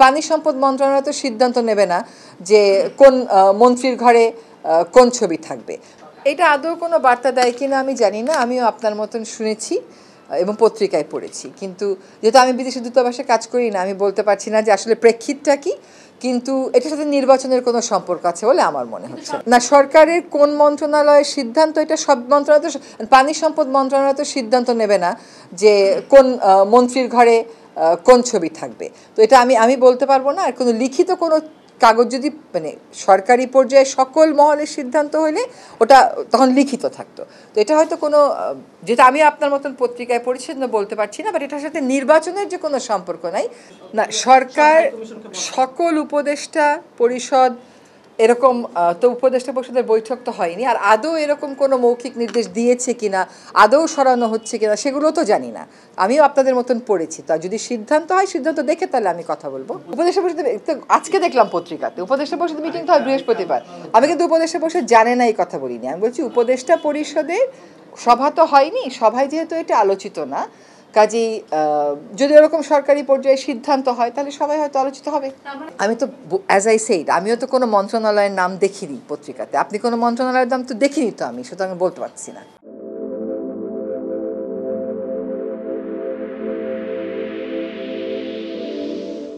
পানি সম্পদ মন্ত্রণালয় তো সিদ্ধান্ত নেবে না যে কোন মন্ত্রীর ঘরে কোন ছবি থাকবে। এটা আদৌ কোনো বার্তা দেয় কিনা আমি জানি না। আমিও আপনার মতন শুনেছি এবং পত্রিকায় পড়েছি, কিন্তু যেহেতু আমি বিদেশি দূতাবাসে কাজ করি না, আমি বলতে পারছি না যে আসলে প্রেক্ষিতটা কি। কিন্তু এটার সাথে নির্বাচনের কোনো সম্পর্ক আছে বলে আমার মনে হচ্ছে না। সরকারের কোন মন্ত্রণালয়ের সিদ্ধান্ত, এটা সব মন্ত্রণালয় তো, পানি সম্পদ মন্ত্রণালয় তো সিদ্ধান্ত নেবে না যে কোন মন্ত্রীর ঘরে কোন ছবি থাকবে। তো এটা আমি বলতে পারবো না। আর কোনো লিখিত কোনো কাগজ যদি মানে সরকারি পর্যায়ে সকল মহলের সিদ্ধান্ত হলে ওটা তখন লিখিত থাকতো। তো এটা হয়তো কোনো, যেটা আমি আপনার মতন পত্রিকায় পড়েছি না বলতে পারছি না, বাট এটার সাথে নির্বাচনের যে কোনো সম্পর্ক নাই। না, সরকার সকল উপদেষ্টা পরিষদ এরকম তো উপদেষ্টা পরিষদের বৈঠক তো হয়নি। আর আদৌ এরকম কোনো মৌখিক নির্দেশ দিয়েছে কিনা, আদৌ সরানো হচ্ছে কিনা, সেগুলো তো জানি না। আমিও আপনাদের মতন পড়েছি। তা যদি সিদ্ধান্ত হয়, সিদ্ধান্ত দেখে তাহলে আমি কথা বলবো। উপদেষ্টা পরিষদ আজকে দেখলাম পত্রিকাতে উপদেষ্টা পরিষদ মিটিং তো হয় বৃহস্পতিবার। আমি কিন্তু উপদেষ্টা পরিষদ জানে না এই কথা বলিনি। আমি বলছি উপদেষ্টা পরিষদের সভা তো হয়নি, সভায় যেহেতু এটা আলোচিত না, কাজেই যদি এরকম সরকারি পর্যায়ে সিদ্ধান্ত হয় তাহলে সবাই হয়তো আলোচিত হবে। আমি তো অ্যাজ আই সেইড, আমিও তো কোনো মন্ত্রণালয়ের নাম দেখিনি পত্রিকাতে। আপনি কোনো মন্ত্রণালয়ের নাম তো দেখিনি তো আমি, সুতরাং বলতে পারছি না।